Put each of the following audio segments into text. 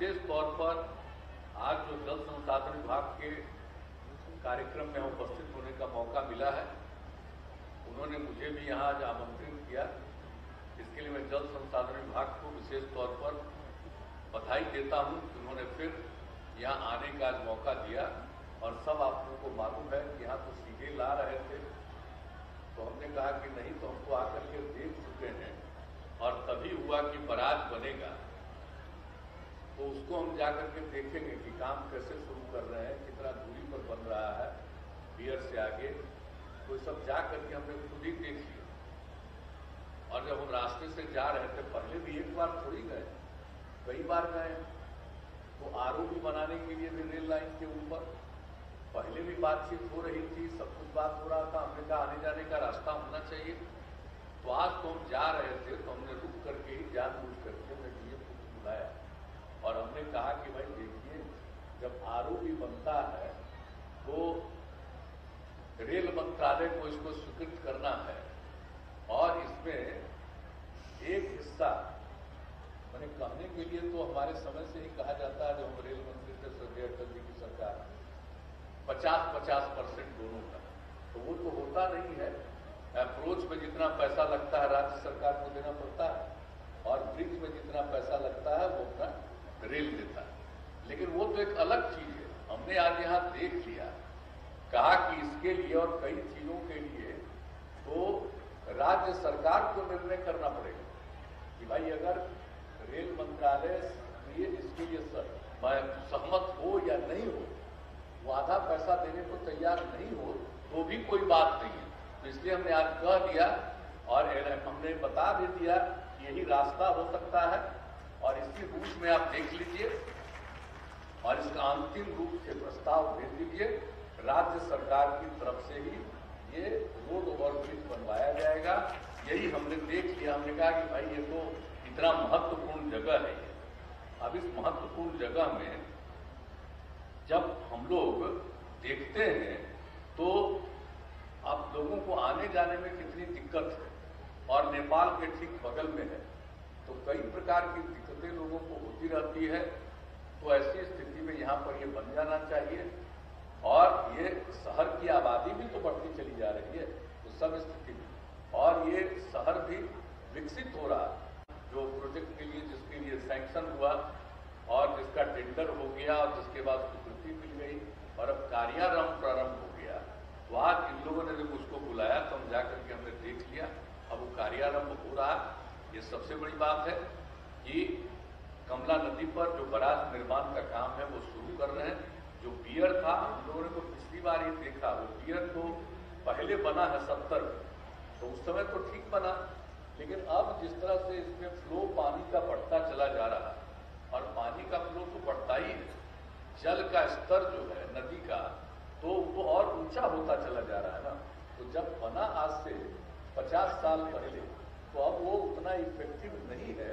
विशेष तौर पर आज जो जल संसाधन विभाग के कार्यक्रम में उपस्थित होने का मौका मिला है, उन्होंने मुझे भी यहाँ आज आमंत्रित किया। इसके लिए मैं जल संसाधन विभाग को विशेष तौर पर बधाई देता हूँ कि उन्होंने फिर यहाँ आने का आज मौका दिया। और सब आप लोगों को मालूम है कि यहाँ तो सीधे ला रहे थे, तो हमने कहा कि नहीं, तो हमको आकर के देख चुके हैं और तभी हुआ कि बराज बनेगा, तो उसको हम जाकर के देखेंगे कि काम कैसे शुरू कर रहे हैं, कितना दूरी पर बन रहा है बियर से आगे, तो सब जा करके हमने खुद ही देख लिया। और जब हम रास्ते से जा रहे थे, पहले भी एक बार थोड़ी गए, कई बार गए, तो आरओबी बनाने के लिए भी रेल लाइन के ऊपर पहले भी बातचीत हो रही थी, सब कुछ बात हो रहा था। हमने कहा आने जाने का रास्ता होना चाहिए। तो आज तो हम जा रहे थे, तो हमने रुक करके ही जानबूझ करके हमने डीएम को बुलाया और हमने कहा कि भाई देखिए, जब आरओबी बनता है तो रेल मंत्रालय को इसको स्वीकृत करना है और इसमें एक हिस्सा, मैंने कहने के लिए तो हमारे समय से ही कहा जाता है, जो हम रेल मंत्री थे स्वर्गीय अटल जी की सरकार, 50-50% दोनों का, तो वो तो होता नहीं है। अप्रोच में जितना पैसा लगता है राज्य सरकार को देना पड़ता है और ब्रिज में जितना पैसा लगता है वो अपना रेल देता है। लेकिन वो तो एक अलग चीज है। हमने आज यहाँ देख लिया, कहा कि इसके लिए और कई चीजों के लिए तो राज्य सरकार को निर्णय करना पड़ेगा कि भाई अगर रेल मंत्रालय इसके लिए सहमत हो या नहीं हो, वो आधा पैसा देने को तैयार नहीं हो, तो भी कोई बात नहीं है। तो इसलिए हमने आज कह दिया और हमने बता भी दिया कि यही रास्ता हो सकता है और इसी रूप में आप देख लीजिए और इसका अंतिम रूप से प्रस्ताव भेज दीजिए। राज्य सरकार की तरफ से ही ये रोड ओवरब्रिज बनवाया जाएगा। यही हमने देख लिया। हमने कहा कि भाई ये तो इतना महत्वपूर्ण जगह है। अब इस महत्वपूर्ण जगह में जब हम लोग देखते हैं तो अब लोगों को आने जाने में कितनी दिक्कत है और नेपाल के ठीक बगल में है, तो कई प्रकार की दिक्कतें लोगों को होती रहती है। तो ऐसी स्थिति में यहाँ पर ये बन जाना चाहिए और ये शहर की आबादी भी तो बढ़ती चली जा रही है, तो सब स्थिति में और ये शहर भी विकसित हो रहा है। जो प्रोजेक्ट के लिए जिसके लिए सैंक्शन हुआ और जिसका टेंडर हो गया और जिसके बाद स्वीकृति मिल गई और अब कार्यारंभ प्रारंभ हो गया, तो आज इन लोगों ने जब उसको बुलाया तो हम जाकर के हमने देख लिया। अब वो कार्यारंभ हो रहा। ये सबसे बड़ी बात है कि कमला नदी पर जो बराज निर्माण का काम है वो शुरू कर रहे हैं। जो पियर था, हम लोगों ने तो पिछली बार ही देखा, वो पियर तो पहले बना है 70 में, तो उस समय तो ठीक बना, लेकिन अब जिस तरह से इसमें फ्लो पानी का बढ़ता चला जा रहा है और पानी का फ्लो तो बढ़ता ही है, जल का स्तर जो है नदी का तो वो और ऊंचा होता चला जा रहा है ना। तो जब बना आज से 50 साल पहले, तो अब वो उतना इफेक्टिव नहीं है,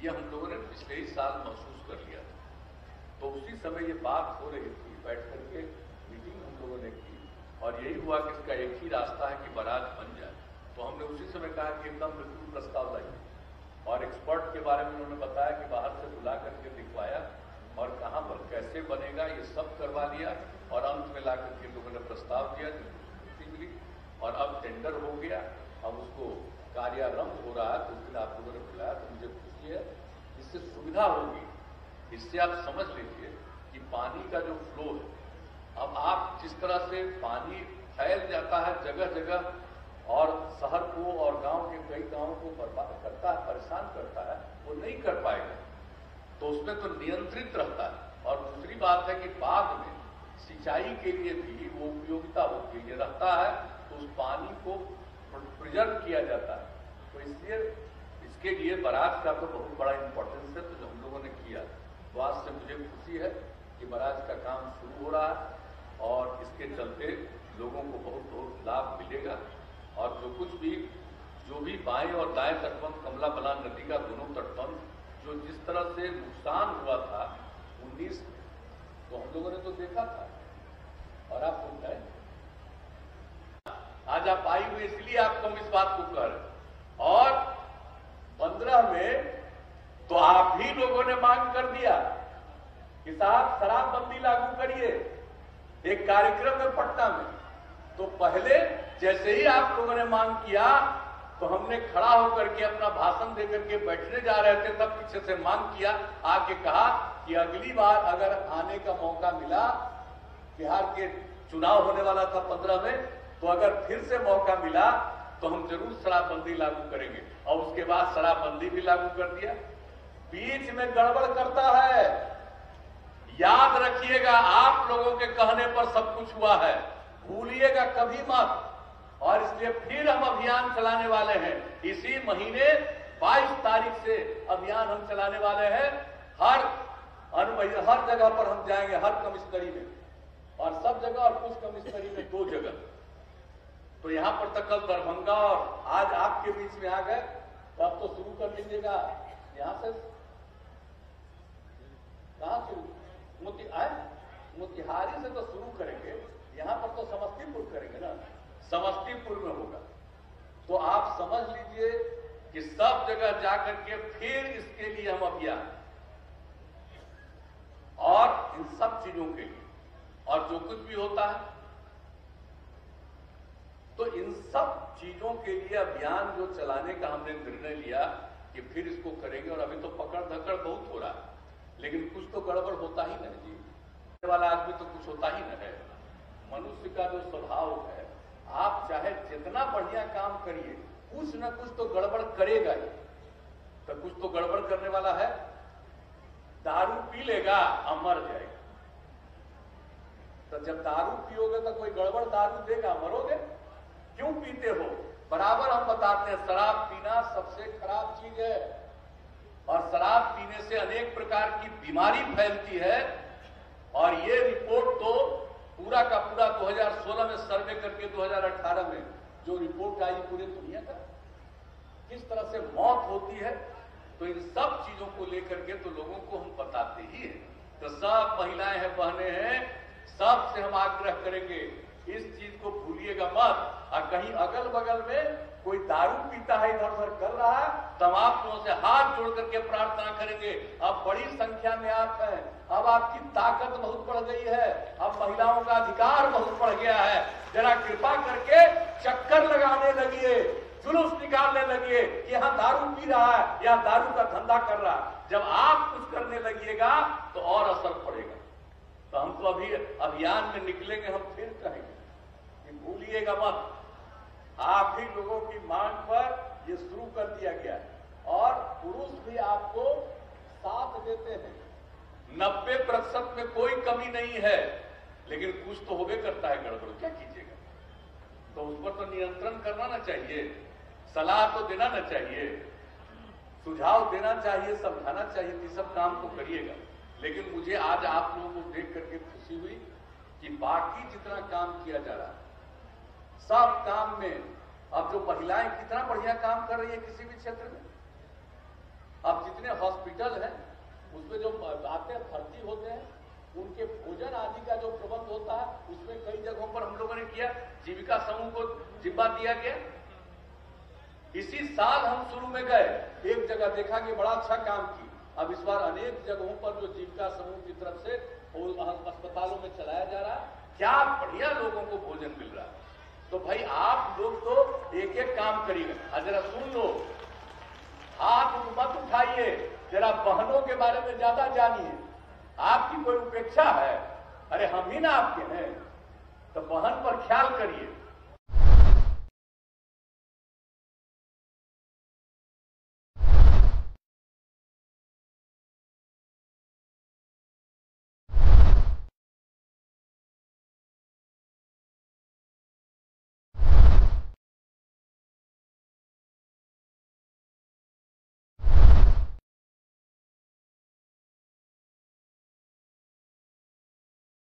ये हम लोगों ने पिछले ही साल महसूस कर लिया था। तो उसी समय ये बात हो रही थी, बैठ करके मीटिंग हम लोगों ने की और यही हुआ कि इसका एक ही रास्ता है कि बराज बन जाए। तो हमने उसी समय कहा कि एकदम बिल्कुल प्रस्ताव लाइए और एक्सपर्ट के बारे में उन्होंने बताया कि बाहर से बुला करके दिखवाया और कहाँ पर कैसे बनेगा ये सब करवा लिया और अंत में ला करके लोगों ने प्रस्ताव दिया, जिसकी मिली और अब टेंडर हो गया। अब उसको कार्यारंभ हो रहा है, तो उस दिन आप लोगों ने बुलाया तो मुझे खुशी है, इससे सुविधा होगी। इससे आप समझ लीजिए कि पानी का जो फ्लो है, अब आप जिस तरह से पानी फैल जाता है जगह जगह और शहर को और गांव के कई गांवों को बर्बाद करता है, परेशान करता है, वो नहीं कर पाएगा। तो उसमें तो नियंत्रित रहता है। और दूसरी बात है कि बाद में सिंचाई के लिए भी वो उपयोगिता होती है, रहता है, तो उस पानी को प्रिजर्व किया जाता है। तो इसलिए इसके लिए बराज का तो बहुत बड़ा इंपॉर्टेंस है। तो जो हम लोगों ने किया, तो आज से मुझे खुशी है कि बराज का काम शुरू हो रहा है और इसके चलते लोगों को बहुत बहुत लाभ मिलेगा। और जो भी बाएं और दाएं तटबंध कमला बलान नदी का दोनों तटबंध जो जिस तरह से नुकसान हुआ था 19, तो हम लोगों ने तो देखा था और आप सुन रहे हैं। आज आप आई हुई इसलिए आपको हम इस बात को कह रहे और 15 में तो आप ही लोगों ने मांग कर दिया कि साहब शराबबंदी लागू करिए, एक कार्यक्रम में पटना में। तो पहले जैसे ही आप लोगों ने मांग किया तो हमने खड़ा होकर के अपना भाषण देकर के बैठने जा रहे थे, तब पीछे से मांग किया, आके कहा कि अगली बार अगर आने का मौका मिला, बिहार के चुनाव होने वाला था 15 में, तो अगर फिर से मौका मिला तो हम जरूर शराबबंदी लागू करेंगे। और उसके बाद शराबबंदी भी लागू कर दिया। बीच में गड़बड़ करता है, याद रखिएगा, आप लोगों के कहने पर सब कुछ हुआ है, भूलिएगा कभी मत। और इसलिए फिर हम अभियान चलाने वाले हैं, इसी महीने 22 तारीख से अभियान हम चलाने वाले हैं। हर जगह पर हम जाएंगे, हर कमिश्नरी में, और सब जगह, और कुछ कमिश्नरी में 2 जगह। तो यहां पर तक कल दरभंगा और आज आपके बीच में आ गए, तो अब तो शुरू कर लीजिएगा। यहां से कहां शुरू? मोतिहारी से तो शुरू करेंगे, यहां पर तो समस्तीपुर करेंगे ना, समस्तीपुर में होगा। तो आप समझ लीजिए कि सब जगह जाकर के फिर इसके लिए हम अभियान, और इन सब चीजों के लिए, और जो कुछ भी होता है, तो इन सब चीजों के लिए अभियान जो चलाने का हमने निर्णय लिया कि फिर इसको करेंगे। और अभी तो पकड़ धकड़ बहुत हो रहा है, लेकिन कुछ तो गड़बड़ होता ही नहीं जी, वाला आदमी तो कुछ होता ही नहीं है। मनुष्य का जो स्वभाव है, आप चाहे जितना बढ़िया काम करिए, कुछ न कुछ तो गड़बड़ करेगा ही। तो कुछ तो गड़बड़ करने वाला है। दारू पी लेगा और मर जाएगा। तो जब दारू पियोगे तो कोई गड़बड़ दारू देगा, मरोगे। क्यों पीते हो? बराबर हम बताते हैं, शराब पीना सबसे खराब चीज है, और शराब पीने से अनेक प्रकार की बीमारी फैलती है। और ये रिपोर्ट तो पूरा का पूरा 2016 में सर्वे करके 2018 में जो रिपोर्ट आई पूरी दुनिया का, किस तरह से मौत होती है। तो इन सब चीजों को लेकर के तो लोगों को हम बताते ही हैं। तो सब महिलाएं हैं, बहनें हैं, सबसे हम आग्रह करेंगे, इस चीज को भूलिएगा मत। और कहीं अगल बगल में कोई दारू पीता है, इधर उधर कर रहा है, तो हम आप लोगों से हाथ जोड़ करके प्रार्थना करेंगे। अब बड़ी संख्या में आप हैं, अब आपकी ताकत बहुत बढ़ गई है, अब महिलाओं का अधिकार बहुत बढ़ गया है। जरा कृपा करके चक्कर लगाने लगिए, जुलूस निकालने लगिए कि यहाँ दारू पी रहा है या दारू का धंधा कर रहा है। जब आप कुछ करने लगिएगा तो और असर पड़ेगा। तो हम तो अभी अभियान में निकलेंगे, हम फिर कहेंगे कि भूलिएगा मत। आप ही लोगों की मांग पर ये शुरू कर दिया गया है, और पुरुष भी आपको साथ देते हैं। 90% में कोई कमी नहीं है, लेकिन कुछ तो होबे करता है गड़बड़, क्या कीजिएगा। तो उस पर तो नियंत्रण करना ना चाहिए, सलाह तो देना ना चाहिए, सुझाव देना चाहिए, समझाना चाहिए, ये सब काम तो करिएगा। लेकिन मुझे आज आप लोगों को देख करके खुशी हुई कि बाकी जितना काम किया जा रहा है, सब काम में अब जो महिलाएं कितना बढ़िया काम कर रही है किसी भी क्षेत्र में। अब जितने हॉस्पिटल हैं उसमें जो आते हैं, भर्ती होते हैं, उनके भोजन आदि का जो प्रबंध होता है, उसमें कई जगहों पर हम लोगों ने किया, जीविका समूह को जिम्मा दिया गया। इसी साल हम शुरू में गए, एक जगह देखा कि बड़ा अच्छा काम की। अब इस बार अनेक जगहों पर जो जीविका समूह की तरफ से अस्पतालों में चलाया जा रहा है, क्या बढ़िया लोगों को भोजन मिल रहा है। तो भाई आप लोग तो एक एक काम करिएगा। जरा सुन लो, हाथ मत उठाइए, जरा बहनों के बारे में ज्यादा जानिए। आपकी कोई उपेक्षा है? अरे हम ही ना आपके हैं, तो बहन पर ख्याल करिए।